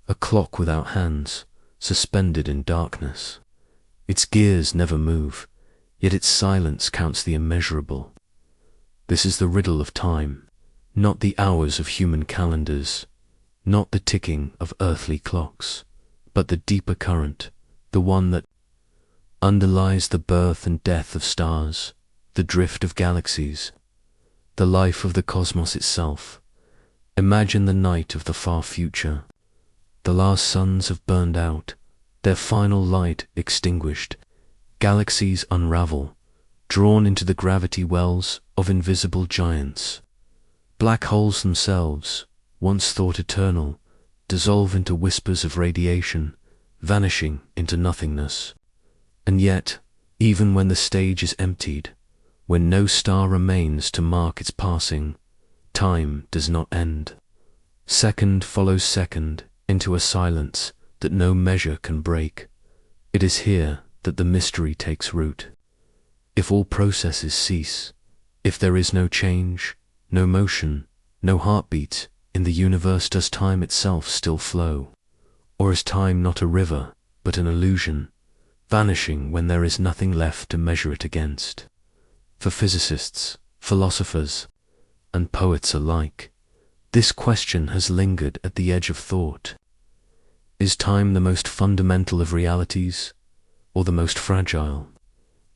a clock without hands, suspended in darkness. Its gears never move, yet its silence counts the immeasurable. This is the riddle of time, not the hours of human calendars, not the ticking of earthly clocks, but the deeper current, the one that underlies the birth and death of stars, the drift of galaxies, the life of the cosmos itself. Imagine the night of the far future. The last suns have burned out, their final light extinguished. Galaxies unravel, drawn into the gravity wells of invisible giants. Black holes themselves, once thought eternal, dissolve into whispers of radiation, vanishing into nothingness. And yet, even when the stage is emptied, when no star remains to mark its passing, time does not end. Second follows second into a silence that no measure can break. It is here that the mystery takes root. If all processes cease, if there is no change, no motion, no heartbeat in the universe, does time itself still flow? Or is time not a river, but an illusion, vanishing when there is nothing left to measure it against? For physicists, philosophers, and poets alike, this question has lingered at the edge of thought. Is time the most fundamental of realities, or the most fragile?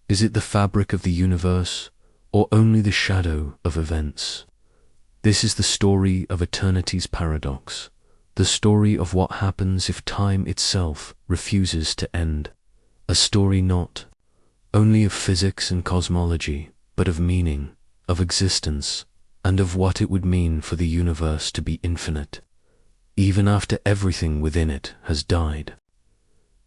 Is it the fabric of the universe, or only the shadow of events? This is the story of eternity's paradox, the story of what happens if time itself refuses to end. A story not only of physics and cosmology, but of meaning, of existence, and of what it would mean for the universe to be infinite, even after everything within it has died.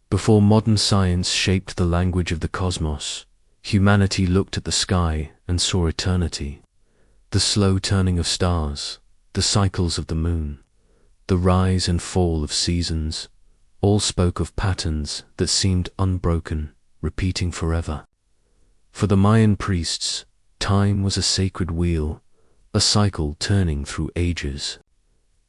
Before modern science shaped the language of the cosmos, humanity looked at the sky and saw eternity. The slow turning of stars, the cycles of the moon, the rise and fall of seasons, all spoke of patterns that seemed unbroken, repeating forever. For the Mayan priests, time was a sacred wheel, a cycle turning through ages.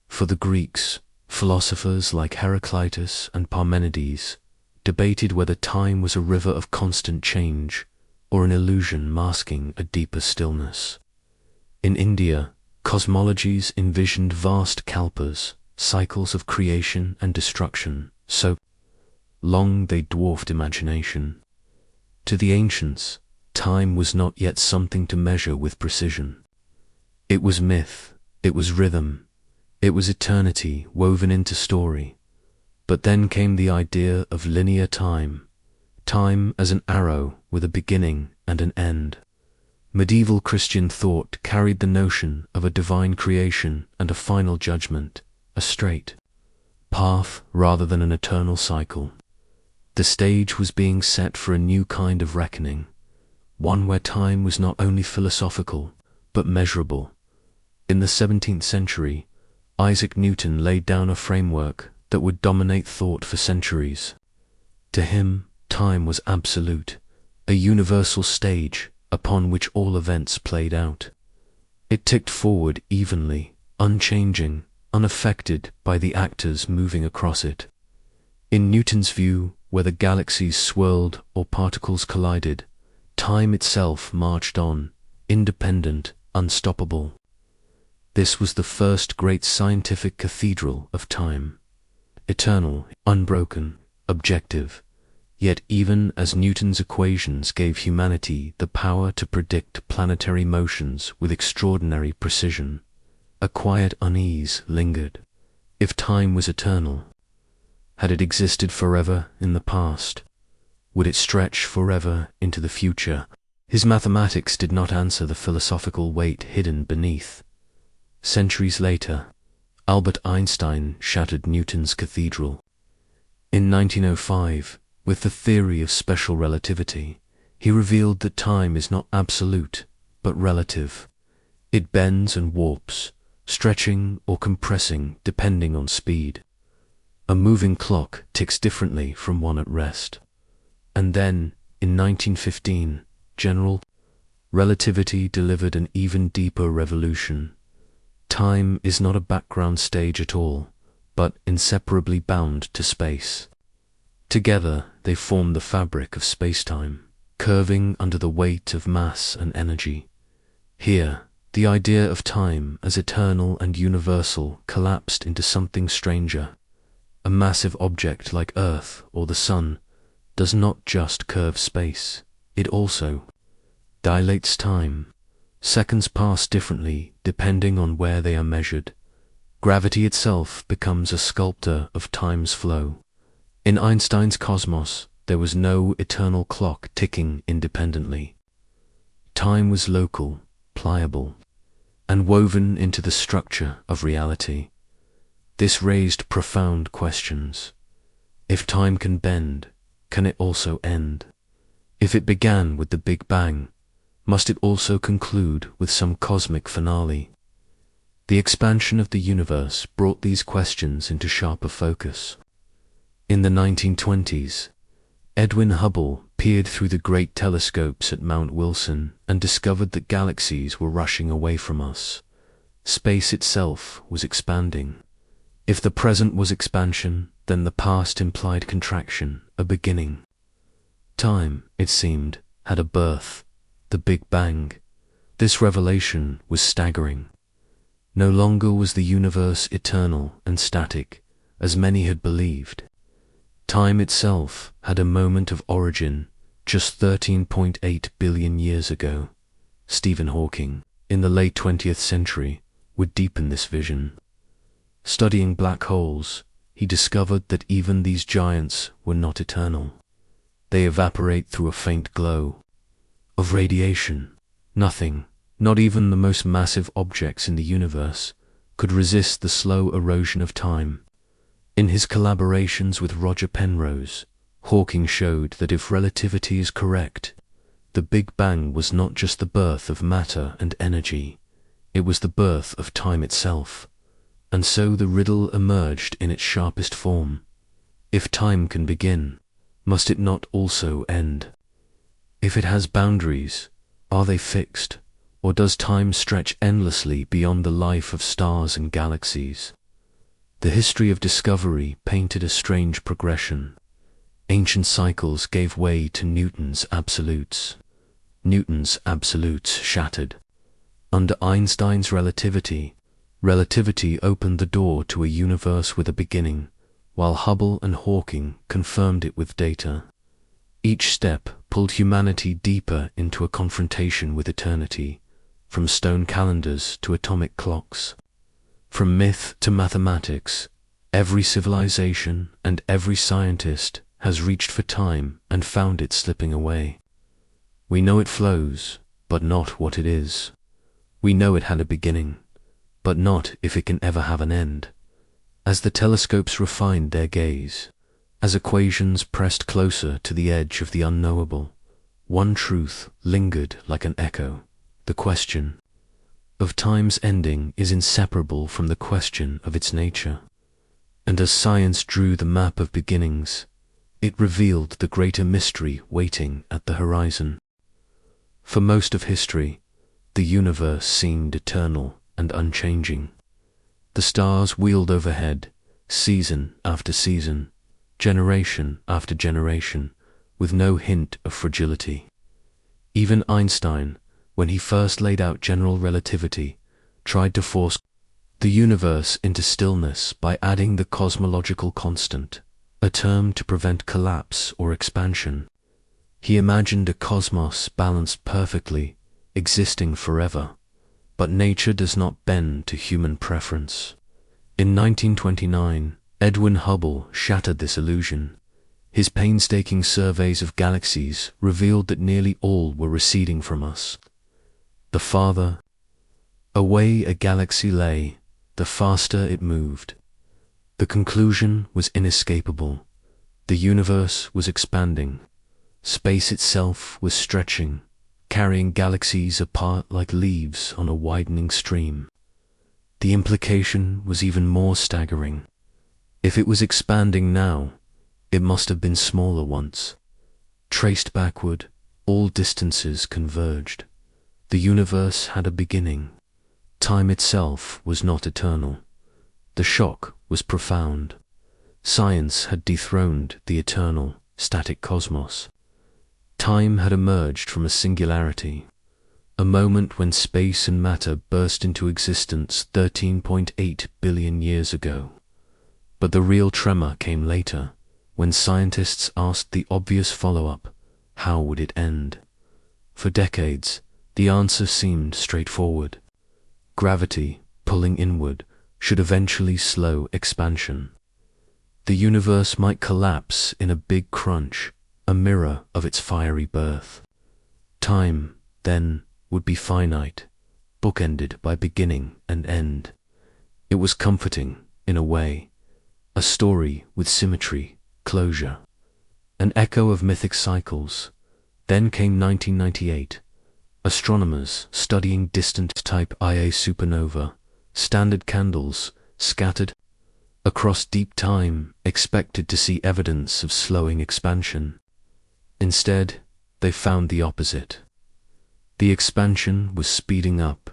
For the Greeks, philosophers like Heraclitus and Parmenides debated whether time was a river of constant change or an illusion masking a deeper stillness. In India, cosmologies envisioned vast kalpas, cycles of creation and destruction, so long they dwarfed imagination. To the ancients, time was not yet something to measure with precision. It was myth, it was rhythm, it was eternity woven into story. But then came the idea of linear time, time as an arrow with a beginning and an end. Medieval Christian thought carried the notion of a divine creation and a final judgment, a straight path rather than an eternal cycle. The stage was being set for a new kind of reckoning, one where time was not only philosophical, but measurable. In the 17th century, Isaac Newton laid down a framework that would dominate thought for centuries. To him, time was absolute, a universal stage upon which all events played out. It ticked forward evenly, unchanging, unaffected by the actors moving across it. In Newton's view, whether galaxies swirled or particles collided, time itself marched on, independent, unstoppable. This was the first great scientific cathedral of time, eternal, unbroken, objective. Yet even as Newton's equations gave humanity the power to predict planetary motions with extraordinary precision, a quiet unease lingered. If time was eternal, had it existed forever in the past? Would it stretch forever into the future? His mathematics did not answer the philosophical weight hidden beneath. Centuries later, Albert Einstein shattered Newton's cathedral. In 1905, with the theory of special relativity, he revealed that time is not absolute, but relative. It bends and warps, stretching or compressing depending on speed. A moving clock ticks differently from one at rest. And then, in 1915, general relativity delivered an even deeper revolution. Time is not a background stage at all, but inseparably bound to space. Together, they form the fabric of space-time, curving under the weight of mass and energy. Here, the idea of time as eternal and universal collapsed into something stranger. A massive object like Earth or the Sun does not just curve space, it also dilates time. Seconds pass differently depending on where they are measured. Gravity itself becomes a sculptor of time's flow. In Einstein's cosmos, there was no eternal clock ticking independently. Time was local, pliable, and woven into the structure of reality. This raised profound questions. If time can bend, can it also end? If it began with the Big Bang, must it also conclude with some cosmic finale? The expansion of the universe brought these questions into sharper focus. In the 1920s, Edwin Hubble peered through the great telescopes at Mount Wilson and discovered that galaxies were rushing away from us. Space itself was expanding. If the present was expansion, then the past implied contraction, a beginning. Time, it seemed, had a birth, the Big Bang. This revelation was staggering. No longer was the universe eternal and static, as many had believed. Time itself had a moment of origin just 13.8 billion years ago. Stephen Hawking, in the late 20th century, would deepen this vision. Studying black holes, he discovered that even these giants were not eternal. They evaporate through a faint glow of radiation. Nothing, not even the most massive objects in the universe, could resist the slow erosion of time. In his collaborations with Roger Penrose, Hawking showed that if relativity is correct, the Big Bang was not just the birth of matter and energy, it was the birth of time itself. And so the riddle emerged in its sharpest form. If time can begin, must it not also end? If it has boundaries, are they fixed, or does time stretch endlessly beyond the life of stars and galaxies? The history of discovery painted a strange progression. Ancient cycles gave way to Newton's absolutes. Newton's absolutes shattered. Under Einstein's relativity opened the door to a universe with a beginning, while Hubble and Hawking confirmed it with data. Each step pulled humanity deeper into a confrontation with eternity, from stone calendars to atomic clocks. From myth to mathematics, every civilization and every scientist has reached for time and found it slipping away. We know it flows, but not what it is. We know it had a beginning, but not if it can ever have an end. As the telescopes refined their gaze, as equations pressed closer to the edge of the unknowable, one truth lingered like an echo. The question of time's ending is inseparable from the question of its nature. And as science drew the map of beginnings, it revealed the greater mystery waiting at the horizon. For most of history, the universe seemed eternal and unchanging. The stars wheeled overhead, season after season, generation after generation, with no hint of fragility. Even Einstein, when he first laid out general relativity, tried to force the universe into stillness by adding the cosmological constant, a term to prevent collapse or expansion. He imagined a cosmos balanced perfectly, existing forever. But nature does not bend to human preference. In 1929, Edwin Hubble shattered this illusion. His painstaking surveys of galaxies revealed that nearly all were receding from us. The farther away a galaxy lay, the faster it moved. The conclusion was inescapable. The universe was expanding. Space itself was stretching, carrying galaxies apart like leaves on a widening stream. The implication was even more staggering. If it was expanding now, it must have been smaller once. Traced backward, all distances converged. The universe had a beginning. Time itself was not eternal. The shock was profound. Science had dethroned the eternal, static cosmos. Time had emerged from a singularity, a moment when space and matter burst into existence 13.8 billion years ago. But the real tremor came later, when scientists asked the obvious follow-up: how would it end? For decades, the answer seemed straightforward. Gravity, pulling inward, should eventually slow expansion. The universe might collapse in a big crunch, a mirror of its fiery birth. Time, then, would be finite, bookended by beginning and end. It was comforting, in a way, a story with symmetry, closure, an echo of mythic cycles. Then came 1998. Astronomers studying distant Type Ia supernova, standard candles scattered across deep time, expected to see evidence of slowing expansion. Instead, they found the opposite. The expansion was speeding up.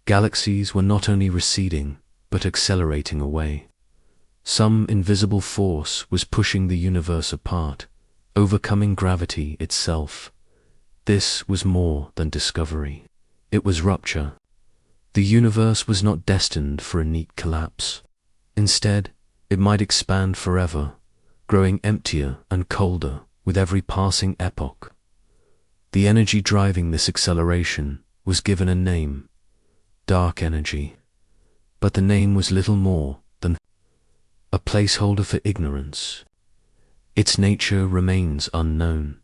Galaxies were not only receding, but accelerating away. Some invisible force was pushing the universe apart, overcoming gravity itself. This was more than discovery. It was rupture. The universe was not destined for a neat collapse. Instead, it might expand forever, growing emptier and colder with every passing epoch. The energy driving this acceleration was given a name: dark energy. But the name was little more than a placeholder for ignorance. Its nature remains unknown.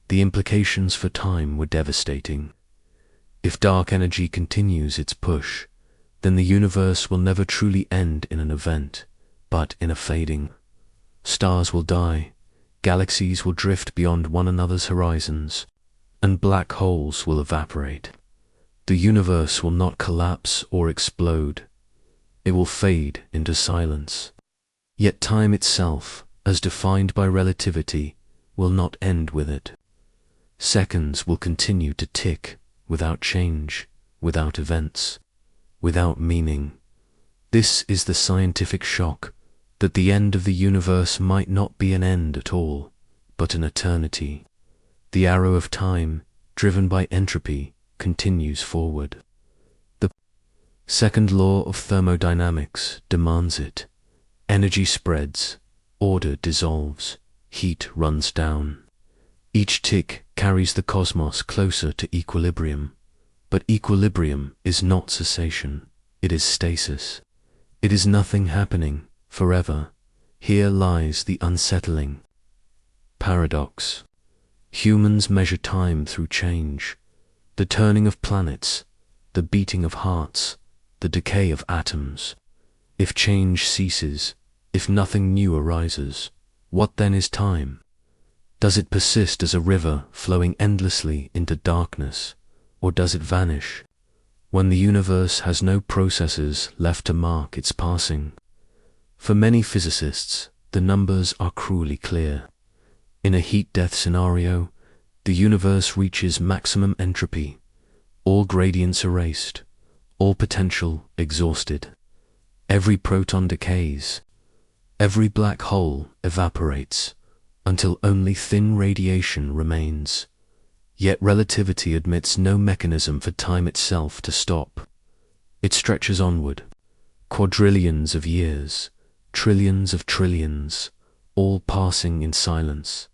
The implications for time were devastating. If dark energy continues its push, then the universe will never truly end in an event, but in a fading. Stars will die, galaxies will drift beyond one another's horizons, and black holes will evaporate. The universe will not collapse or explode. It will fade into silence. Yet time itself, as defined by relativity, will not end with it. Seconds will continue to tick, without change, without events, without meaning. This is the scientific shock, that the end of the universe might not be an end at all, but an eternity. The arrow of time, driven by entropy, continues forward. The second law of thermodynamics demands it. Energy spreads, order dissolves, heat runs down. Each tick carries the cosmos closer to equilibrium. But equilibrium is not cessation, it is stasis. It is nothing happening forever. Here lies the unsettling paradox. Humans measure time through change, the turning of planets, the beating of hearts, the decay of atoms. If change ceases, if nothing new arises, what then is time? Does it persist as a river flowing endlessly into darkness, or does it vanish when the universe has no processes left to mark its passing? For many physicists, the numbers are cruelly clear. In a heat-death scenario, the universe reaches maximum entropy, all gradients erased, all potential exhausted. Every proton decays, every black hole evaporates, until only thin radiation remains. Yet relativity admits no mechanism for time itself to stop. It stretches onward, quadrillions of years, trillions of trillions, all passing in silence.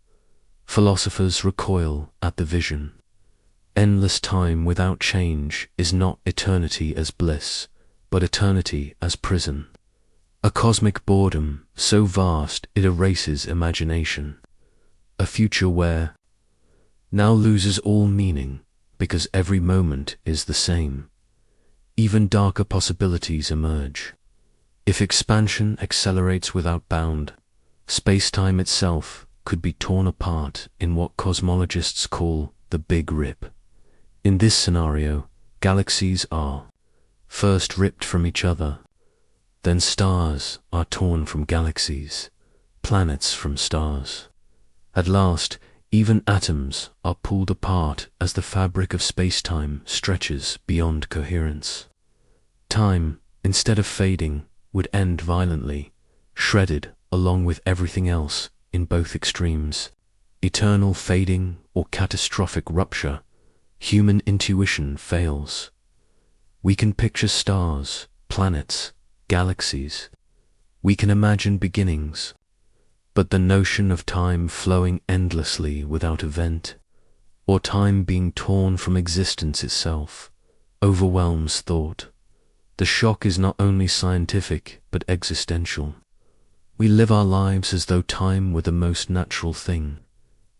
Philosophers recoil at the vision. Endless time without change is not eternity as bliss, but eternity as prison. A cosmic boredom so vast it erases imagination. A future where now loses all meaning because every moment is the same. Even darker possibilities emerge. If expansion accelerates without bound, space-time itself could be torn apart in what cosmologists call the Big Rip. In this scenario, galaxies are first ripped from each other, then stars are torn from galaxies, planets from stars. At last, even atoms are pulled apart as the fabric of space-time stretches beyond coherence. Time, instead of fading, would end violently, shredded along with everything else in both extremes. Eternal fading or catastrophic rupture, human intuition fails. We can picture stars, planets, galaxies. We can imagine beginnings. But the notion of time flowing endlessly without event, or time being torn from existence itself, overwhelms thought. The shock is not only scientific, but existential. We live our lives as though time were the most natural thing.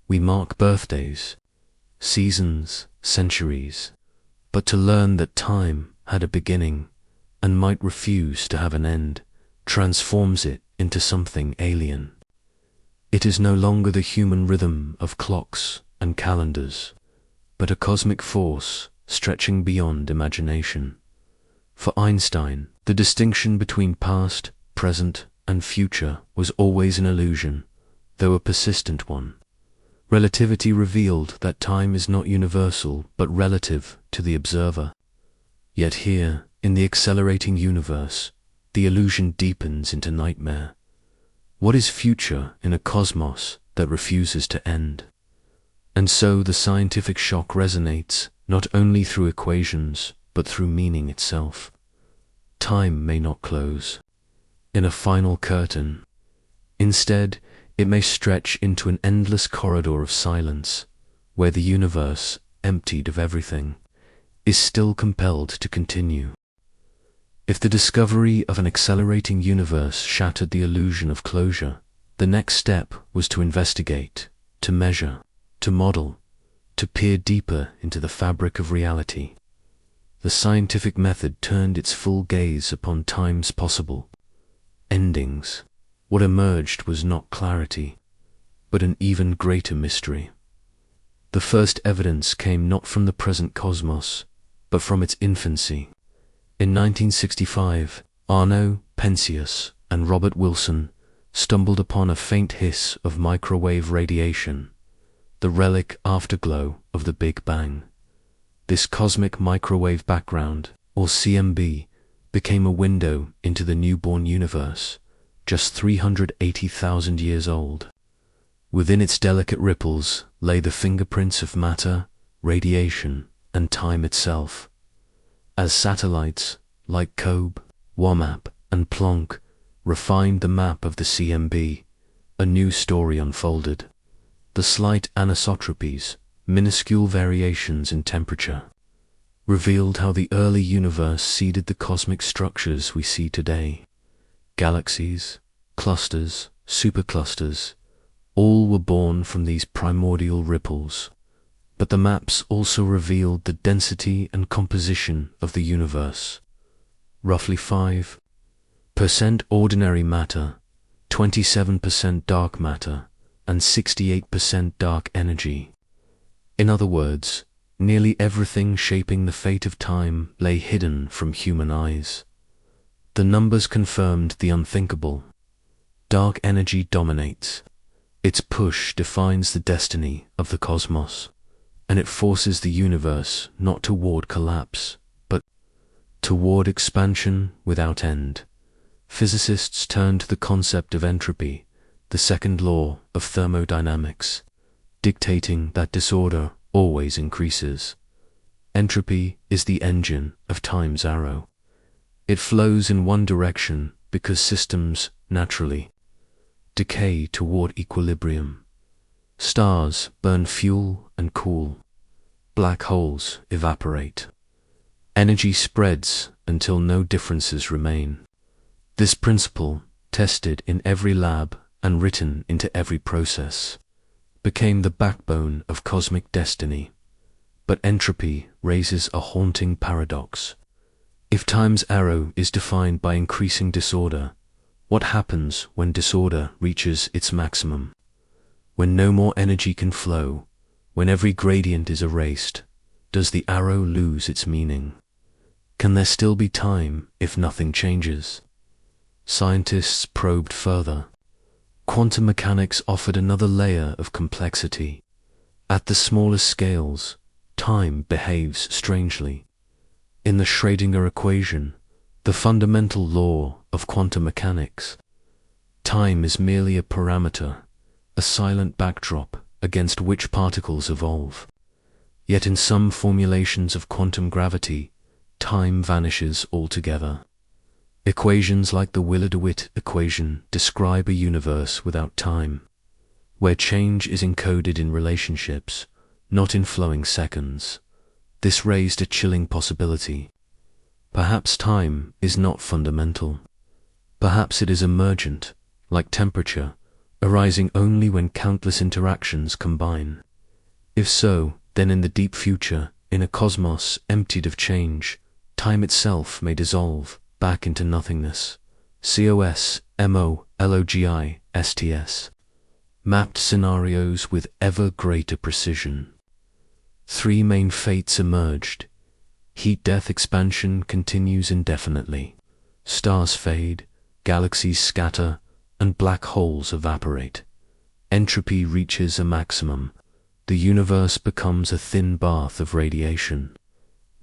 We mark birthdays, seasons, centuries, but to learn that time had a beginning and might refuse to have an end transforms it into something alien. It is no longer the human rhythm of clocks and calendars, but a cosmic force stretching beyond imagination. For Einstein, the distinction between past, present, and future was always an illusion, though a persistent one. Relativity revealed that time is not universal but relative to the observer. Yet here, in the accelerating universe, the illusion deepens into nightmare. What is future in a cosmos that refuses to end? And so the scientific shock resonates not only through equations, but through meaning itself. Time may not close in a final curtain. Instead, it may stretch into an endless corridor of silence, where the universe, emptied of everything, is still compelled to continue. If the discovery of an accelerating universe shattered the illusion of closure, the next step was to investigate, to measure, to model, to peer deeper into the fabric of reality. The scientific method turned its full gaze upon time's possible endings. What emerged was not clarity, but an even greater mystery. The first evidence came not from the present cosmos, but from its infancy. In 1965, Arno Penzias and Robert Wilson stumbled upon a faint hiss of microwave radiation, the relic afterglow of the Big Bang. This cosmic microwave background, or CMB, became a window into the newborn universe, just 380,000 years old. Within its delicate ripples lay the fingerprints of matter, radiation, and time itself. As satellites, like COBE, WOMAP, and Planck, refined the map of the CMB, a new story unfolded. The slight anisotropies, minuscule variations in temperature, revealed how the early universe seeded the cosmic structures we see today. Galaxies, clusters, superclusters, all were born from these primordial ripples. But the maps also revealed the density and composition of the universe. Roughly 5% ordinary matter, 27% dark matter, and 68% dark energy. In other words, nearly everything shaping the fate of time lay hidden from human eyes. The numbers confirmed the unthinkable. Dark energy dominates. Its push defines the destiny of the cosmos, and it forces the universe not toward collapse, but toward expansion without end. Physicists turned to the concept of entropy, the second law of thermodynamics, dictating that disorder always increases. Entropy is the engine of time's arrow. It flows in one direction because systems naturally decay toward equilibrium. Stars burn fuel and cool. Black holes evaporate. Energy spreads until no differences remain. This principle, tested in every lab and written into every process, became the backbone of cosmic destiny. But entropy raises a haunting paradox. If time's arrow is defined by increasing disorder, what happens when disorder reaches its maximum? When no more energy can flow, when every gradient is erased, does the arrow lose its meaning? Can there still be time if nothing changes? Scientists probed further. Quantum mechanics offered another layer of complexity. At the smallest scales, time behaves strangely. In the Schrödinger equation, the fundamental law of quantum mechanics. Time is merely a parameter, a silent backdrop against which particles evolve. Yet in some formulations of quantum gravity, time vanishes altogether. Equations like the Wheeler-DeWitt equation describe a universe without time, where change is encoded in relationships, not in flowing seconds. This raised a chilling possibility. Perhaps time is not fundamental. Perhaps it is emergent, like temperature, arising only when countless interactions combine. If so, then in the deep future, in a cosmos emptied of change, time itself may dissolve back into nothingness. COSMOLOGISTS. Mapped scenarios with ever greater precision. Three main fates emerged. Heat-death expansion continues indefinitely. Stars fade, galaxies scatter, and black holes evaporate. Entropy reaches a maximum. The universe becomes a thin bath of radiation.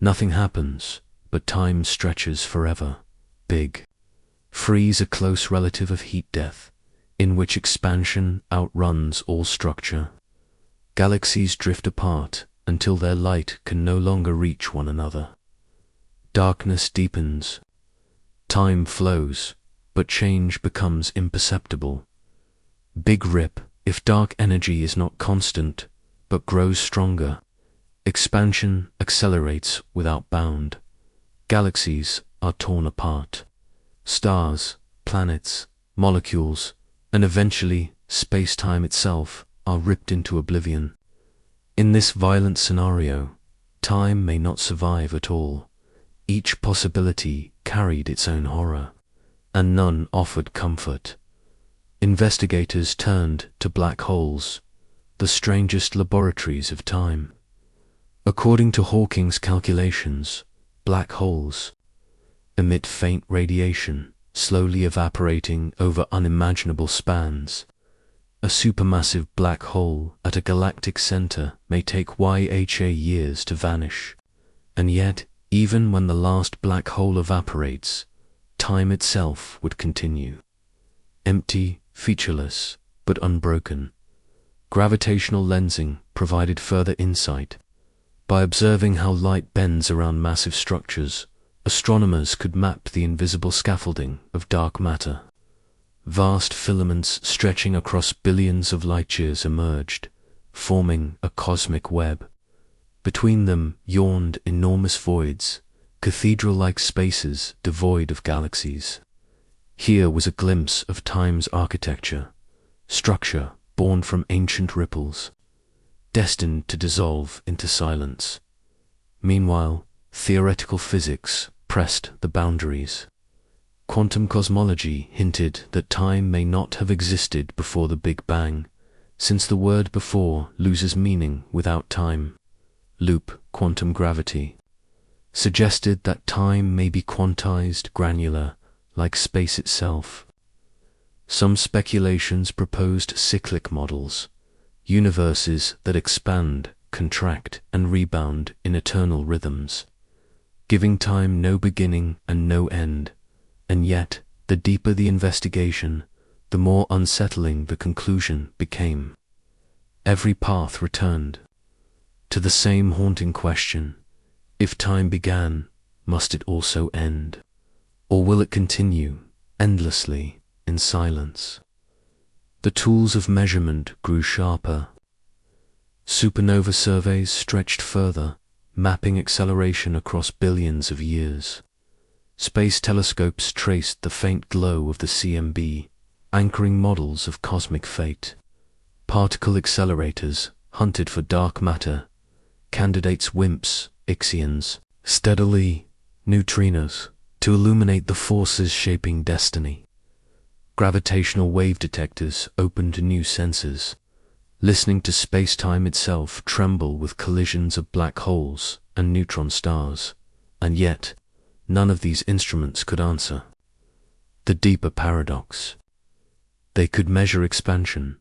Nothing happens, but time stretches forever. Big Freeze, a close relative of heat-death, in which expansion outruns all structure. Galaxies drift apart until their light can no longer reach one another. Darkness deepens. Time flows, but change becomes imperceptible. Big Rip, if dark energy is not constant, but grows stronger, expansion accelerates without bound. Galaxies are torn apart. Stars, planets, molecules, and eventually space-time itself are ripped into oblivion. In this violent scenario, time may not survive at all. Each possibility carried its own horror, and none offered comfort. Investigators turned to black holes, the strangest laboratories of time. According to Hawking's calculations, black holes emit faint radiation, slowly evaporating over unimaginable spans. A supermassive black hole at a galactic center may take YHA years to vanish, and yet, even when the last black hole evaporates, time itself would continue. Empty, featureless, but unbroken. Gravitational lensing provided further insight. By observing how light bends around massive structures, astronomers could map the invisible scaffolding of dark matter. Vast filaments stretching across billions of light-years emerged, forming a cosmic web. Between them yawned enormous voids, cathedral-like spaces devoid of galaxies. Here was a glimpse of time's architecture, structure born from ancient ripples, destined to dissolve into silence. Meanwhile, theoretical physics pressed the boundaries. Quantum cosmology hinted that time may not have existed before the Big Bang, since the word before loses meaning without time. Loop quantum gravity suggested that time may be quantized, granular, like space itself. Some speculations proposed cyclic models, universes that expand, contract, and rebound in eternal rhythms, giving time no beginning and no end. And yet, the deeper the investigation, the more unsettling the conclusion became. Every path returned to the same haunting question: if time began, must it also end? Or will it continue, endlessly, in silence? The tools of measurement grew sharper. Supernova surveys stretched further, mapping acceleration across billions of years. Space telescopes traced the faint glow of the CMB, anchoring models of cosmic fate. Particle accelerators hunted for dark matter, candidates WIMPs, Ixions, steadily neutrinos, to illuminate the forces shaping destiny. Gravitational wave detectors opened new senses, listening to space-time itself tremble with collisions of black holes and neutron stars, and yet none of these instruments could answer the deeper paradox. They could measure expansion,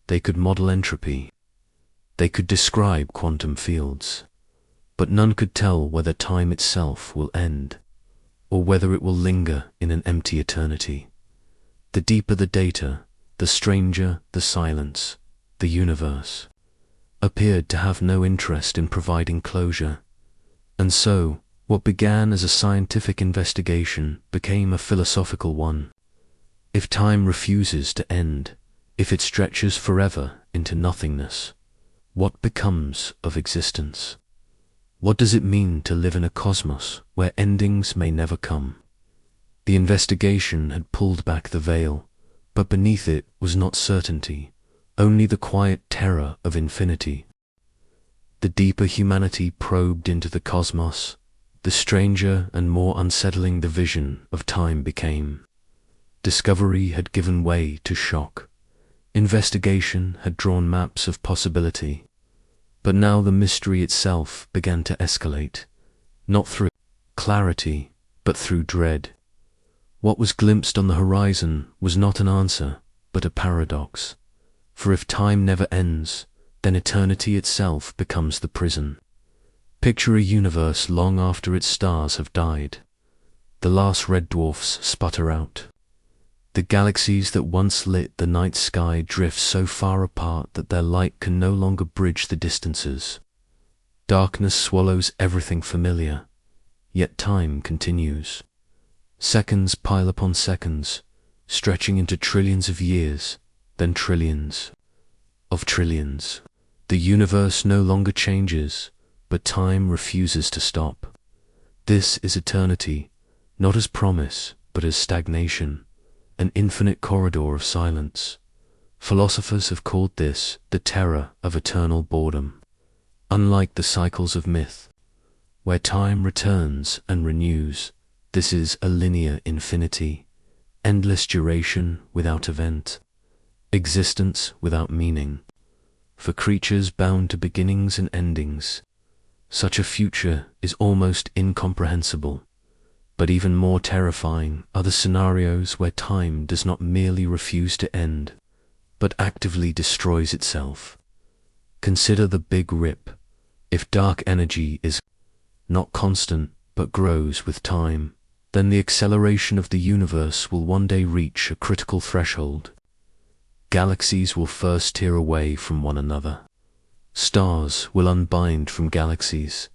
they could model entropy, they could describe quantum fields, but none could tell whether time itself will end, or whether it will linger in an empty eternity. The deeper the data, the stranger the silence. The universe appeared to have no interest in providing closure. And so, what began as a scientific investigation became a philosophical one. If time refuses to end, if it stretches forever into nothingness, what becomes of existence? What does it mean to live in a cosmos where endings may never come? The investigation had pulled back the veil, but beneath it was not certainty, only the quiet terror of infinity. The deeper humanity probed into the cosmos, the stranger and more unsettling the vision of time became. Discovery had given way to shock. Investigation had drawn maps of possibility. But now the mystery itself began to escalate, not through clarity, but through dread. What was glimpsed on the horizon was not an answer, but a paradox. For if time never ends, then eternity itself becomes the prison. Picture a universe long after its stars have died. The last red dwarfs sputter out. The galaxies that once lit the night sky drift so far apart that their light can no longer bridge the distances. Darkness swallows everything familiar, yet time continues. Seconds pile upon seconds, stretching into trillions of years, then trillions of trillions. The universe no longer changes, but time refuses to stop. This is eternity, not as promise, but as stagnation, an infinite corridor of silence. Philosophers have called this the terror of eternal boredom. Unlike the cycles of myth, where time returns and renews, this is a linear infinity, endless duration without event, existence without meaning. For creatures bound to beginnings and endings, such a future is almost incomprehensible. But even more terrifying are the scenarios where time does not merely refuse to end, but actively destroys itself. Consider the Big Rip. If dark energy is not constant but grows with time, then the acceleration of the universe will one day reach a critical threshold. Galaxies will first tear away from one another. Stars will unbind from galaxies.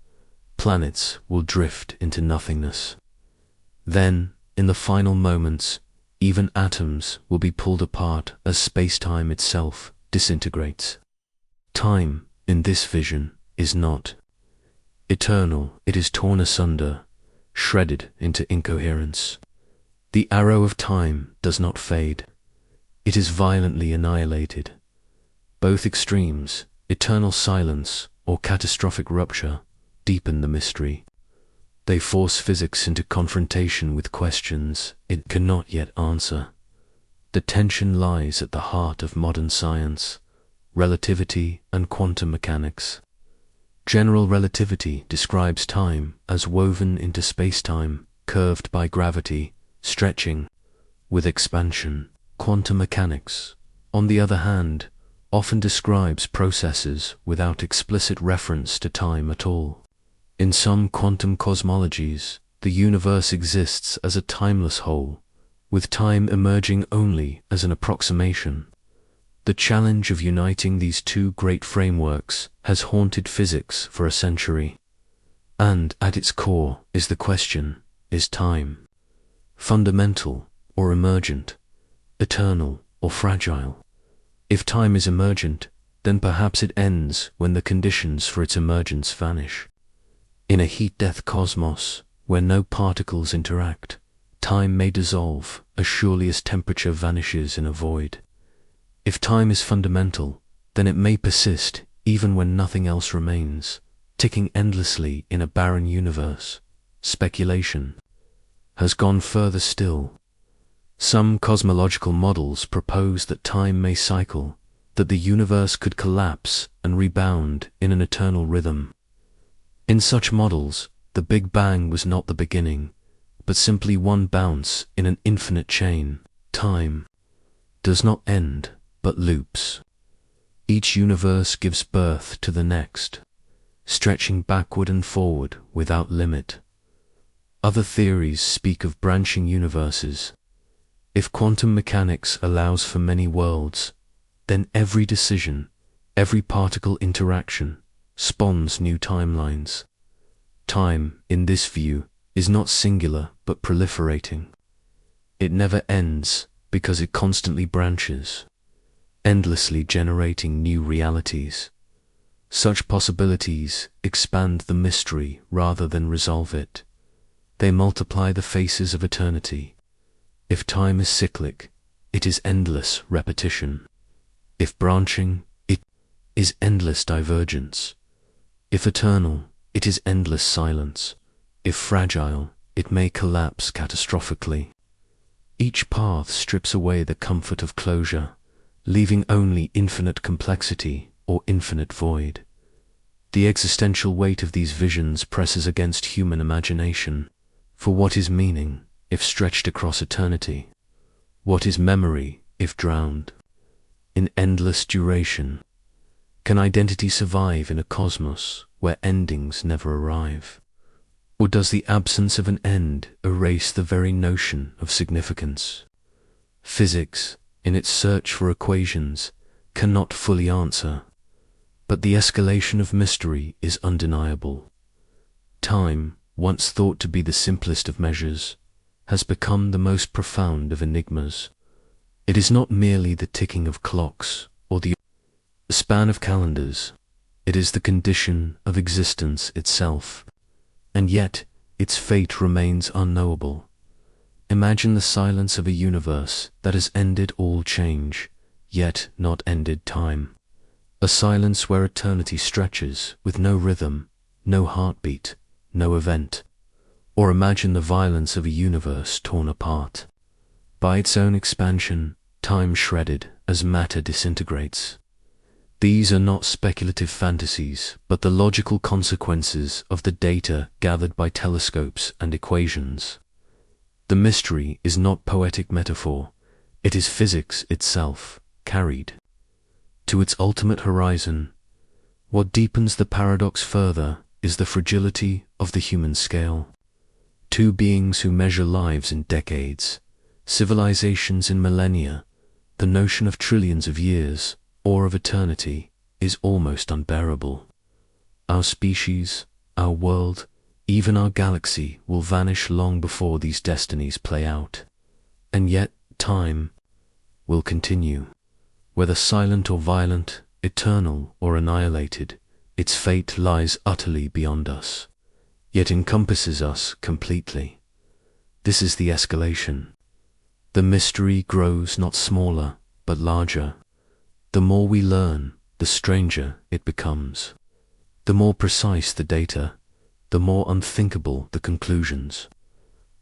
Planets will drift into nothingness. Then, in the final moments, even atoms will be pulled apart as space-time itself disintegrates. Time, in this vision, is not eternal. It is torn asunder, shredded into incoherence. The arrow of time does not fade. It is violently annihilated. Both extremes, eternal silence or catastrophic rupture, deepen the mystery. They force physics into confrontation with questions it cannot yet answer. The tension lies at the heart of modern science, relativity and quantum mechanics. General relativity describes time as woven into space-time, curved by gravity, stretching with expansion. Quantum mechanics, on the other hand, often describes processes without explicit reference to time at all. In some quantum cosmologies, the universe exists as a timeless whole, with time emerging only as an approximation. The challenge of uniting these two great frameworks has haunted physics for a century. And at its core is the question, is time fundamental or emergent? Eternal or fragile? If time is emergent, then perhaps it ends when the conditions for its emergence vanish. In a heat-death cosmos, where no particles interact, time may dissolve as surely as temperature vanishes in a void. If time is fundamental, then it may persist even when nothing else remains, ticking endlessly in a barren universe. Speculation has gone further still. Some cosmological models propose that time may cycle, that the universe could collapse and rebound in an eternal rhythm. In such models, the Big Bang was not the beginning, but simply one bounce in an infinite chain. Time does not end, but loops. Each universe gives birth to the next, stretching backward and forward without limit. Other theories speak of branching universes. If quantum mechanics allows for many worlds, then every decision, every particle interaction, spawns new timelines. Time, in this view, is not singular but proliferating. It never ends because it constantly branches, endlessly generating new realities. Such possibilities expand the mystery rather than resolve it. They multiply the faces of eternity. If time is cyclic, it is endless repetition. If branching, it is endless divergence. If eternal, it is endless silence. If fragile, it may collapse catastrophically. Each path strips away the comfort of closure, leaving only infinite complexity or infinite void. The existential weight of these visions presses against human imagination. For what is meaning if stretched across eternity? What is memory if drowned in endless duration? Can identity survive in a cosmos where endings never arrive? Or does the absence of an end erase the very notion of significance? Physics, in its search for equations, cannot fully answer, but the escalation of mystery is undeniable. Time, once thought to be the simplest of measures, has become the most profound of enigmas. It is not merely the ticking of clocks or the span of calendars. It is the condition of existence itself, and yet its fate remains unknowable. Imagine the silence of a universe that has ended all change, yet not ended time. A silence where eternity stretches with no rhythm, no heartbeat, no event. Or imagine the violence of a universe torn apart by its own expansion, time shredded as matter disintegrates. These are not speculative fantasies, but the logical consequences of the data gathered by telescopes and equations. The mystery is not poetic metaphor, it is physics itself, carried to its ultimate horizon. What deepens the paradox further is the fragility of the human scale. Two beings who measure lives in decades, civilizations in millennia, the notion of trillions of years, or of eternity, is almost unbearable. Our species, our world, even our galaxy will vanish long before these destinies play out. And yet, time will continue. Whether silent or violent, eternal or annihilated, its fate lies utterly beyond us, yet encompasses us completely. This is the escalation. The mystery grows not smaller, but larger. The more we learn, the stranger it becomes. The more precise the data, the more unthinkable the conclusions.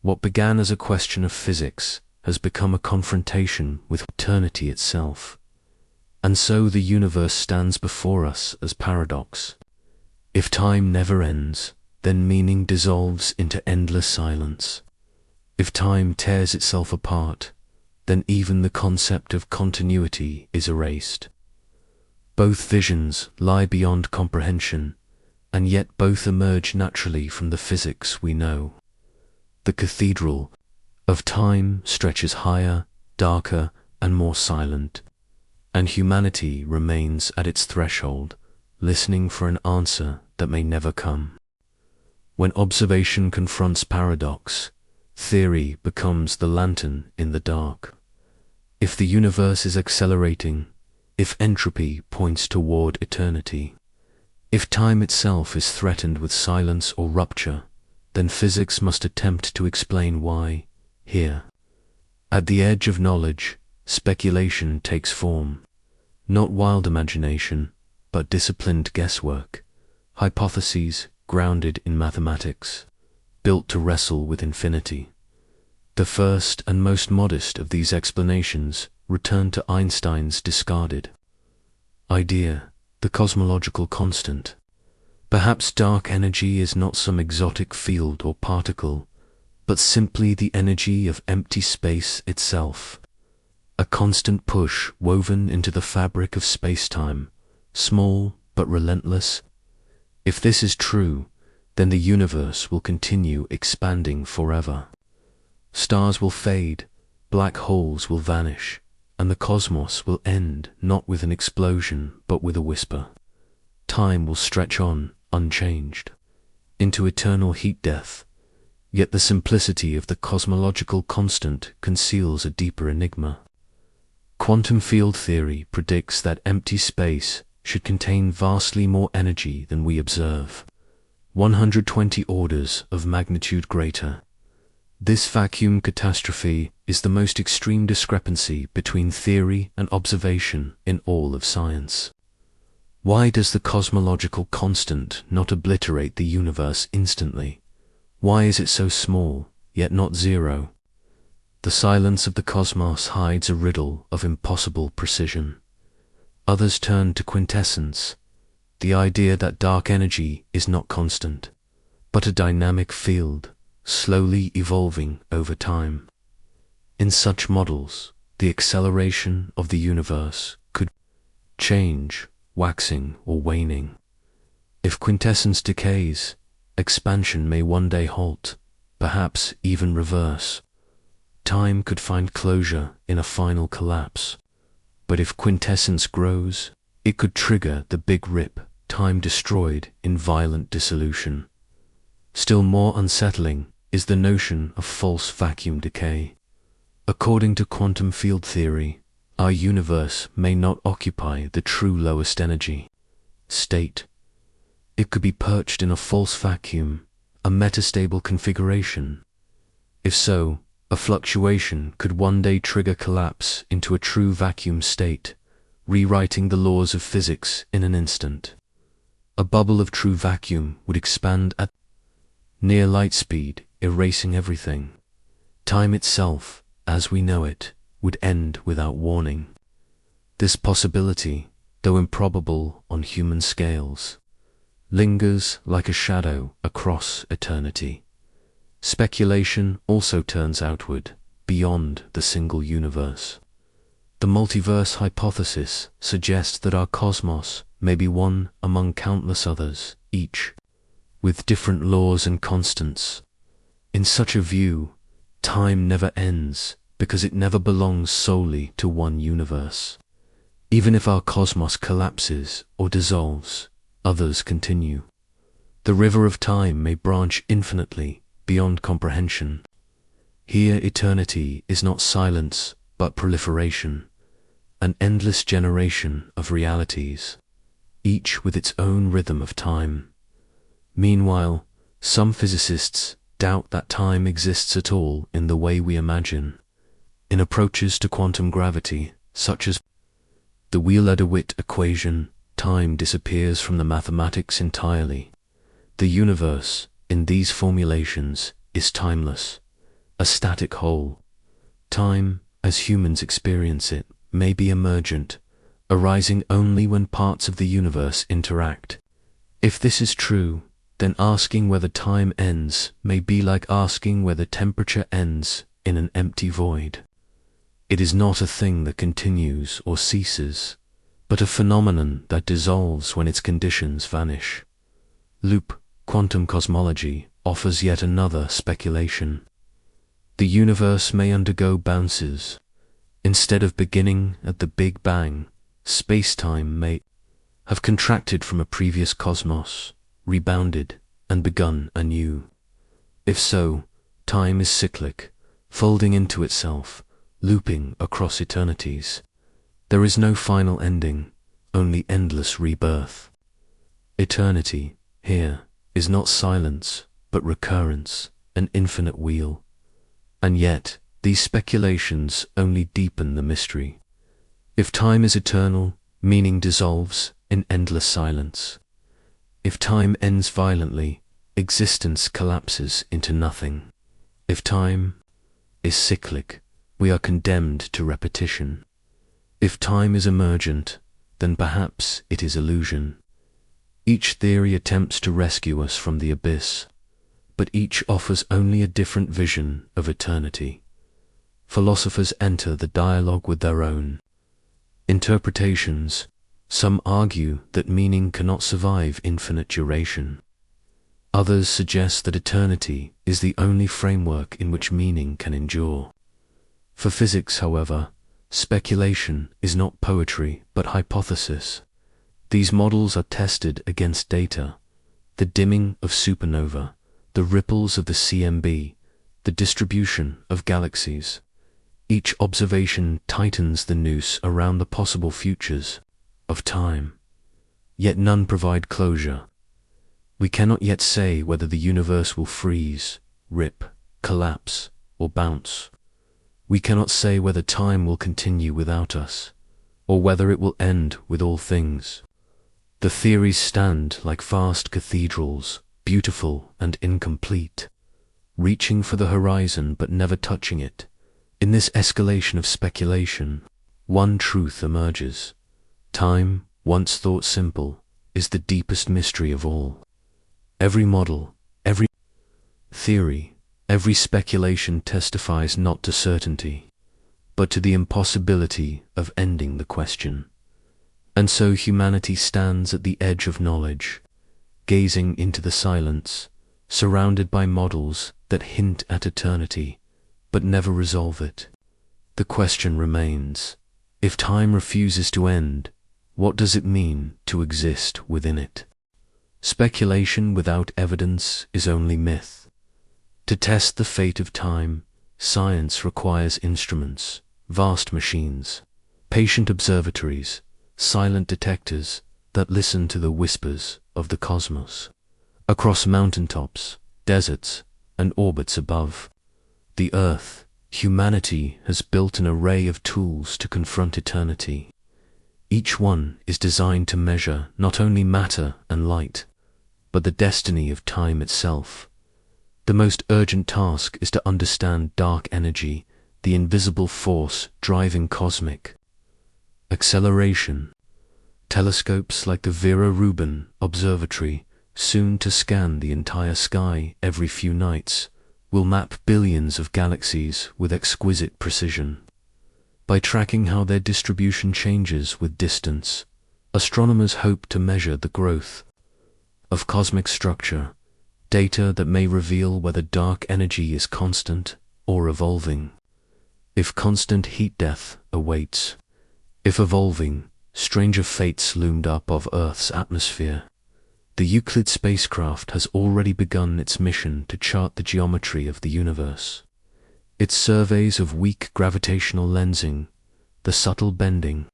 What began as a question of physics has become a confrontation with eternity itself. And so the universe stands before us as paradox. If time never ends, then meaning dissolves into endless silence. If time tears itself apart, then even the concept of continuity is erased. Both visions lie beyond comprehension, and yet both emerge naturally from the physics we know. The cathedral of time stretches higher, darker, and more silent, and humanity remains at its threshold, listening for an answer that may never come. When observation confronts paradox, theory becomes the lantern in the dark. If the universe is accelerating, if entropy points toward eternity, if time itself is threatened with silence or rupture, then physics must attempt to explain why. Here, at the edge of knowledge, speculation takes form. Not wild imagination, but disciplined guesswork, hypotheses grounded in mathematics, built to wrestle with infinity. The first and most modest of these explanations return to Einstein's discarded idea, the cosmological constant. Perhaps dark energy is not some exotic field or particle, but simply the energy of empty space itself, a constant push woven into the fabric of space-time, small but relentless. If this is true, then the universe will continue expanding forever. Stars will fade, black holes will vanish, and the cosmos will end not with an explosion but with a whisper. Time will stretch on, unchanged, into eternal heat death, yet the simplicity of the cosmological constant conceals a deeper enigma. Quantum field theory predicts that empty space should contain vastly more energy than we observe, 120 orders of magnitude greater. This vacuum catastrophe is the most extreme discrepancy between theory and observation in all of science. Why does the cosmological constant not obliterate the universe instantly? Why is it so small, yet not zero? The silence of the cosmos hides a riddle of impossible precision. Others turn to quintessence, the idea that dark energy is not constant, but a dynamic field, slowly evolving over time. In such models, the acceleration of the universe could change, waxing or waning. If quintessence decays, expansion may one day halt, perhaps even reverse. Time could find closure in a final collapse. But if quintessence grows, it could trigger the big rip time destroyed in violent dissolution. Still more unsettling is the notion of false vacuum decay. According to quantum field theory, our universe may not occupy the true lowest energy state. It could be perched in a false vacuum, a metastable configuration. If so, a fluctuation could one day trigger collapse into a true vacuum state, rewriting the laws of physics in an instant. A bubble of true vacuum would expand at near light speed, erasing everything. Time itself, as we know it, would end without warning. This possibility, though improbable on human scales, lingers like a shadow across eternity. Speculation also turns outward, beyond the single universe. The multiverse hypothesis suggests that our cosmos may be one among countless others, each with different laws and constants. In such a view, time never ends because it never belongs solely to one universe. Even if our cosmos collapses or dissolves, others continue. The river of time may branch infinitely beyond comprehension. Here eternity is not silence but proliferation, an endless generation of realities, each with its own rhythm of time. Meanwhile, some physicists doubt that time exists at all in the way we imagine. In approaches to quantum gravity, such as the Wheeler-DeWitt equation, time disappears from the mathematics entirely. The universe, in these formulations, is timeless, a static whole. Time, as humans experience it, may be emergent, arising only when parts of the universe interact. If this is true, then asking whether time ends may be like asking whether temperature ends in an empty void. It is not a thing that continues or ceases, but a phenomenon that dissolves when its conditions vanish. Loop quantum cosmology offers yet another speculation. The universe may undergo bounces. Instead of beginning at the Big Bang, space-time may have contracted from a previous cosmos, rebounded, and begun anew. If so, time is cyclic, folding into itself, looping across eternities. There is no final ending, only endless rebirth. Eternity, here, is not silence, but recurrence, an infinite wheel. And yet, these speculations only deepen the mystery. If time is eternal, meaning dissolves in endless silence. If time ends violently, existence collapses into nothing. If time is cyclic, we are condemned to repetition. If time is emergent, then perhaps it is illusion. Each theory attempts to rescue us from the abyss, but each offers only a different vision of eternity. Philosophers enter the dialogue with their own interpretations. Some argue that meaning cannot survive infinite duration. Others suggest that eternity is the only framework in which meaning can endure. For physics, however, speculation is not poetry but hypothesis. These models are tested against data: the dimming of supernova, the ripples of the CMB, the distribution of galaxies. Each observation tightens the noose around the possible futures of time. Yet none provide closure. We cannot yet say whether the universe will freeze, rip, collapse, or bounce. We cannot say whether time will continue without us, or whether it will end with all things. The theories stand like vast cathedrals, beautiful and incomplete, reaching for the horizon but never touching it. In this escalation of speculation, one truth emerges: time, once thought simple, is the deepest mystery of all. Every model, every theory, every speculation testifies not to certainty, but to the impossibility of ending the question. And so humanity stands at the edge of knowledge, gazing into the silence, surrounded by models that hint at eternity, but never resolve it. The question remains: if time refuses to end, what does it mean to exist within it? Speculation without evidence is only myth. To test the fate of time, science requires instruments, vast machines, patient observatories, silent detectors that listen to the whispers of the cosmos. Across mountaintops, deserts, and orbits above the Earth, humanity has built an array of tools to confront eternity. Each one is designed to measure not only matter and light, but the destiny of time itself. The most urgent task is to understand dark energy, the invisible force driving cosmic acceleration. Telescopes like the Vera Rubin Observatory, soon to scan the entire sky every few nights, will map billions of galaxies with exquisite precision. By tracking how their distribution changes with distance, astronomers hope to measure the growth of cosmic structure, data that may reveal whether dark energy is constant or evolving. If constant heat death awaits, if evolving, stranger fates loomed up of Earth's atmosphere. The Euclid spacecraft has already begun its mission to chart the geometry of the universe. Its surveys of weak gravitational lensing, the subtle bending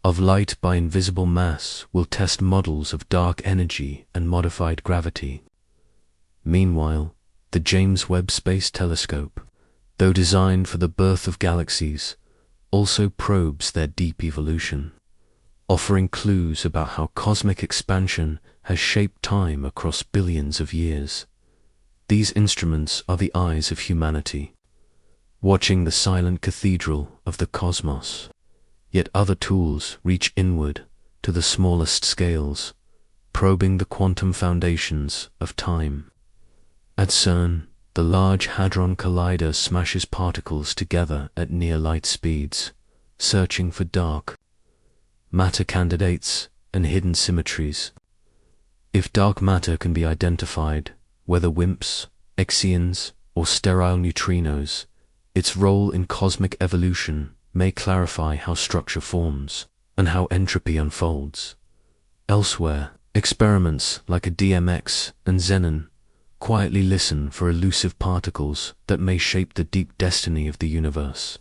of light by invisible mass, will test models of dark energy and modified gravity. Meanwhile, the James Webb Space Telescope, though designed for the birth of galaxies, also probes their deep evolution, offering clues about how cosmic expansion has shaped time across billions of years. These instruments are the eyes of humanity, watching the silent cathedral of the cosmos. Yet other tools reach inward to the smallest scales, probing the quantum foundations of time. At CERN, the Large Hadron Collider smashes particles together at near light speeds, searching for dark matter candidates and hidden symmetries. If dark matter can be identified, whether WIMPs, Xions, or sterile neutrinos, its role in cosmic evolution may clarify how structure forms and how entropy unfolds. Elsewhere, experiments like a DMX and Xenon quietly listen for elusive particles that may shape the deep destiny of the universe.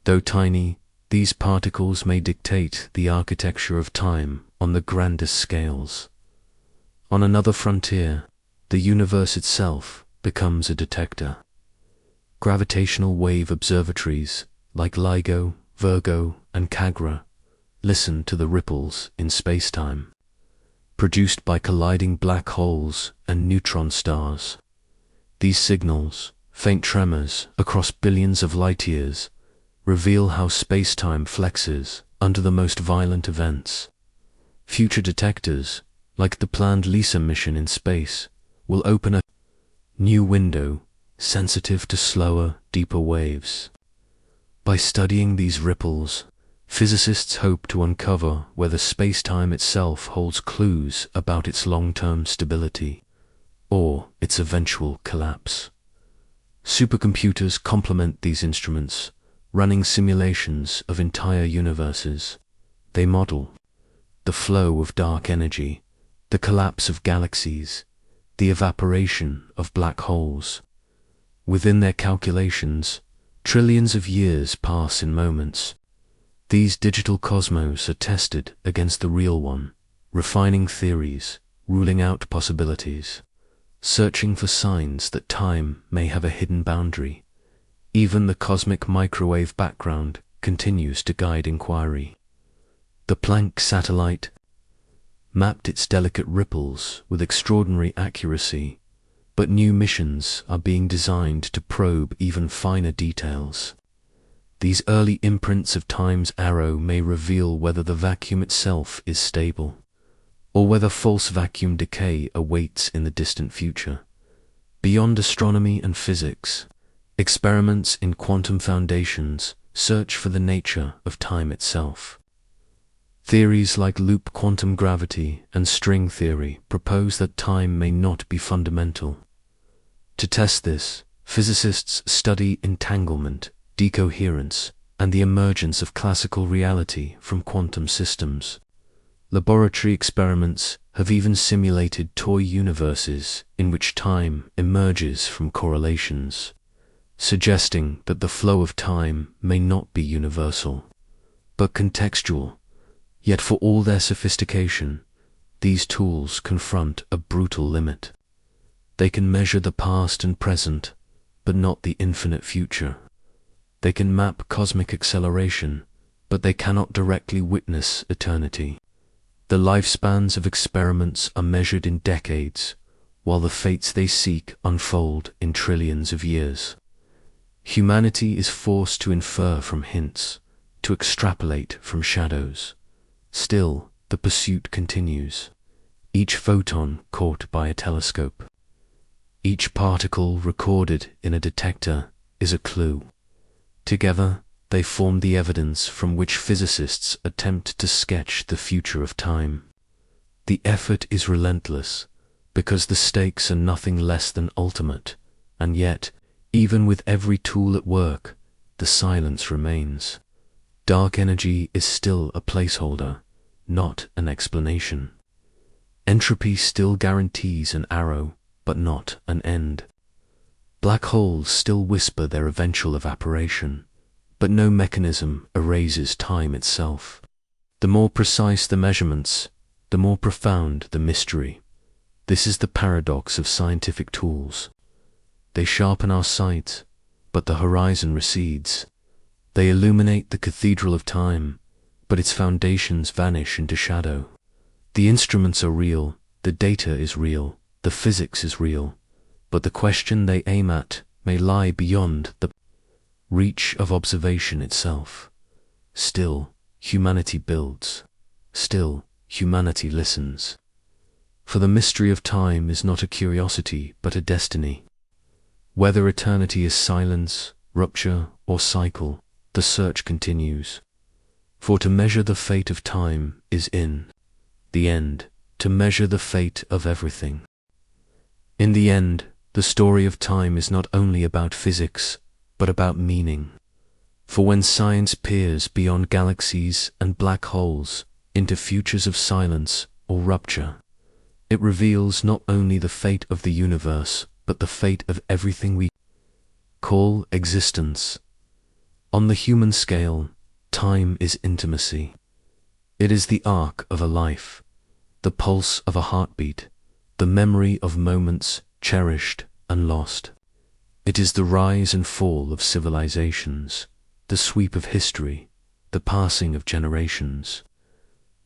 Though tiny, these particles may dictate the architecture of time on the grandest scales. On another frontier, the universe itself becomes a detector. Gravitational wave observatories like LIGO, Virgo, and Cagra listen to the ripples in spacetime, produced by colliding black holes and neutron stars. These signals, faint tremors across billions of light-years, reveal how spacetime flexes under the most violent events. Future detectors, like the planned LISA mission in space, will open a new window sensitive to slower, deeper waves. By studying these ripples, physicists hope to uncover whether spacetime itself holds clues about its long-term stability. or its eventual collapse. Supercomputers complement these instruments, running simulations of entire universes. They model the flow of dark energy, the collapse of galaxies, the evaporation of black holes. Within their calculations, trillions of years pass in moments. These digital cosmos are tested against the real one, refining theories, ruling out possibilities, searching for signs that time may have a hidden boundary. Even the cosmic microwave background continues to guide inquiry. The Planck satellite mapped its delicate ripples with extraordinary accuracy, but new missions are being designed to probe even finer details. These early imprints of time's arrow may reveal whether the vacuum itself is stable, or whether false vacuum decay awaits in the distant future. Beyond astronomy and physics, experiments in quantum foundations search for the nature of time itself. Theories like loop quantum gravity and string theory propose that time may not be fundamental. To test this, physicists study entanglement, decoherence, and the emergence of classical reality from quantum systems. Laboratory experiments have even simulated toy universes in which time emerges from correlations, suggesting that the flow of time may not be universal, but contextual. Yet for all their sophistication, these tools confront a brutal limit. They can measure the past and present, but not the infinite future. They can map cosmic acceleration, but they cannot directly witness eternity. The lifespans of experiments are measured in decades, while the fates they seek unfold in trillions of years. Humanity is forced to infer from hints, to extrapolate from shadows. Still, the pursuit continues, each photon caught by a telescope. Each particle recorded in a detector is a clue. Together, they form the evidence from which physicists attempt to sketch the future of time. The effort is relentless, because the stakes are nothing less than ultimate, and yet, even with every tool at work, the silence remains. Dark energy is still a placeholder, not an explanation. Entropy still guarantees an arrow, but not an end. Black holes still whisper their eventual evaporation, but no mechanism erases time itself. The more precise the measurements, the more profound the mystery. This is the paradox of scientific tools. They sharpen our sight, but the horizon recedes. They illuminate the cathedral of time, but its foundations vanish into shadow. The instruments are real, the data is real, the physics is real, but the question they aim at may lie beyond the reach of observation itself. Still, humanity builds. Still, humanity listens. For the mystery of time is not a curiosity, but a destiny. Whether eternity is silence, rupture, or cycle, the search continues. For to measure the fate of time is in the end, to measure the fate of everything. In the end, the story of time is not only about physics, but about meaning. For when science peers beyond galaxies and black holes into futures of silence or rupture, it reveals not only the fate of the universe, but the fate of everything we call existence. On the human scale, time is intimacy. It is the arc of a life, the pulse of a heartbeat, the memory of moments cherished and lost. It is the rise and fall of civilizations, the sweep of history, the passing of generations.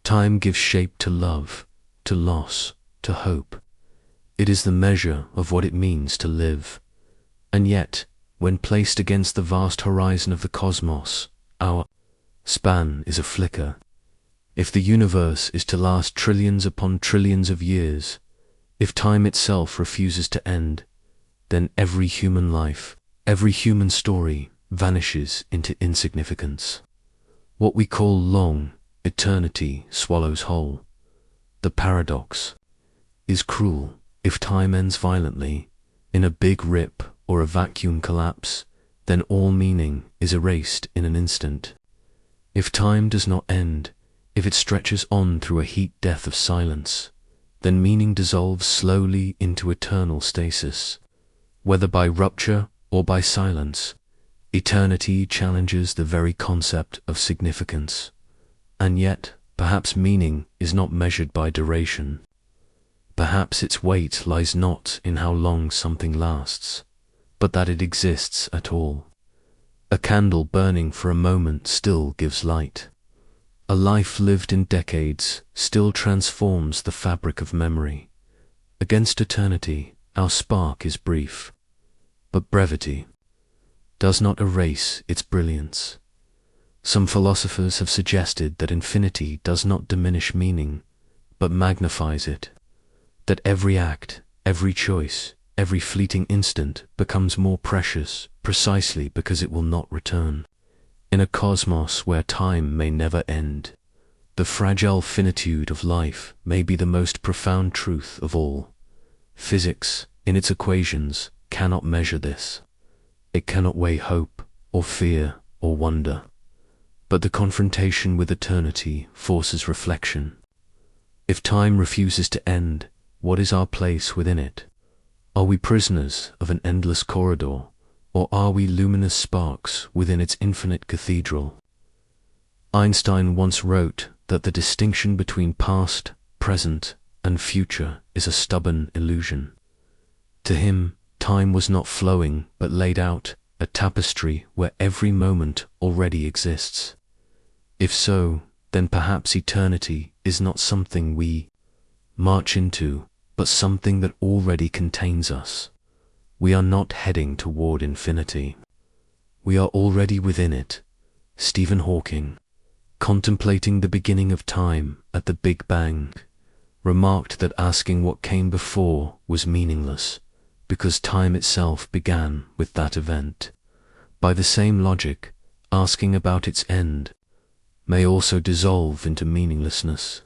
Time gives shape to love, to loss, to hope. It is the measure of what it means to live. And yet, when placed against the vast horizon of the cosmos, our span is a flicker. If the universe is to last trillions upon trillions of years, if time itself refuses to end, then every human life, every human story vanishes into insignificance. What we call long, eternity swallows whole. The paradox is cruel, If time ends violently, in a big rip or a vacuum collapse, then all meaning is erased in an instant. If time does not end, if it stretches on through a heat death of silence, then meaning dissolves slowly into eternal stasis. Whether by rupture or by silence, eternity challenges the very concept of significance. And yet, perhaps meaning is not measured by duration. Perhaps its weight lies not in how long something lasts, but that it exists at all. A candle burning for a moment still gives light. A life lived in decades still transforms the fabric of memory. Against eternity, our spark is brief, but brevity does not erase its brilliance. Some philosophers have suggested that infinity does not diminish meaning, but magnifies it, that every act, every choice, every fleeting instant becomes more precious precisely because it will not return. In a cosmos where time may never end, the fragile finitude of life may be the most profound truth of all. Physics, in its equations, cannot measure this. It cannot weigh hope, or fear, or wonder. But the confrontation with eternity forces reflection. If time refuses to end, what is our place within it? Are we prisoners of an endless corridor, or are we luminous sparks within its infinite cathedral? Einstein once wrote that the distinction between past, present, and future is a stubborn illusion. To him, time was not flowing but laid out, a tapestry where every moment already exists. If so, then perhaps eternity is not something we march into, but something that already contains us. We are not heading toward infinity. We are already within it. Stephen Hawking, contemplating the beginning of time at the Big Bang, remarked that asking what came before was meaningless, because time itself began with that event. By the same logic, asking about its end may also dissolve into meaninglessness.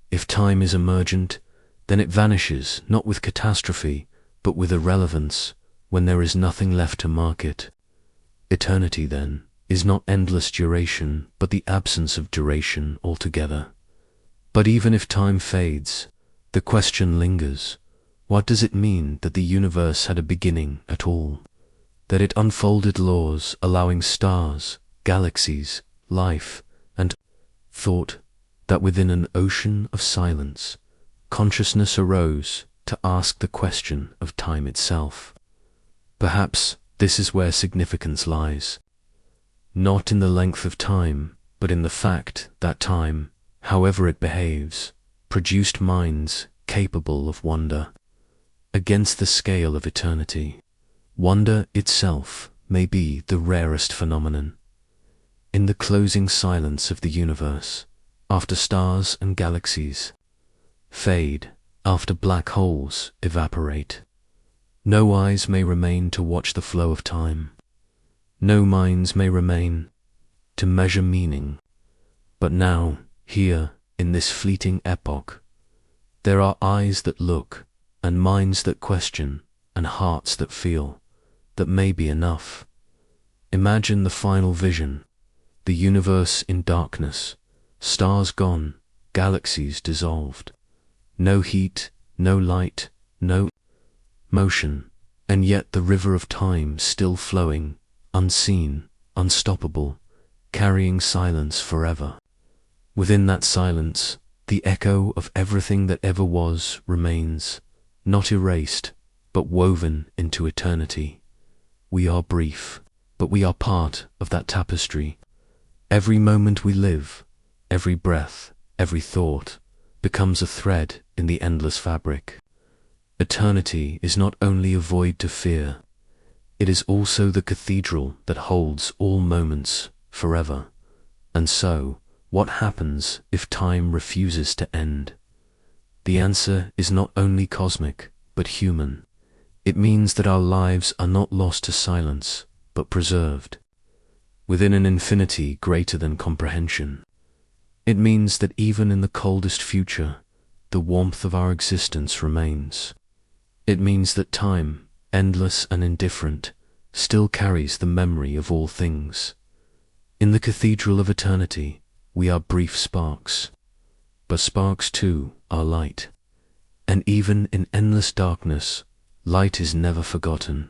If time is emergent, then it vanishes not with catastrophe, but with irrelevance, when there is nothing left to mark it. Eternity, then, is not endless duration, but the absence of duration altogether. But even if time fades, the question lingers: what does it mean that the universe had a beginning at all? That it unfolded laws allowing stars, galaxies, life, and thought, that within an ocean of silence, consciousness arose to ask the question of time itself. Perhaps this is where significance lies. Not in the length of time, but in the fact that time, however it behaves, produced minds capable of wonder. Against the scale of eternity, wonder itself may be the rarest phenomenon. In the closing silence of the universe, after stars and galaxies fade, after black holes evaporate, no eyes may remain to watch the flow of time. No minds may remain to measure meaning. But now, here, in this fleeting epoch, there are eyes that look, and minds that question, and hearts that feel. That may be enough. Imagine the final vision: the universe in darkness, stars gone, galaxies dissolved. No heat, no light, no motion, and yet the river of time still flowing, unseen, unstoppable, carrying silence forever. Within that silence, the echo of everything that ever was remains, not erased, but woven into eternity. We are brief, but we are part of that tapestry. Every moment we live, every breath, every thought, becomes a thread in the endless fabric. Eternity is not only a void to fear, it is also the cathedral that holds all moments forever. And so, what happens if time refuses to end? The answer is not only cosmic, but human. It means that our lives are not lost to silence, but preserved within an infinity greater than comprehension. It means that even in the coldest future, the warmth of our existence remains. It means that time, endless and indifferent, still carries the memory of all things. In the cathedral of eternity, we are brief sparks, but sparks too are light. And even in endless darkness, light is never forgotten.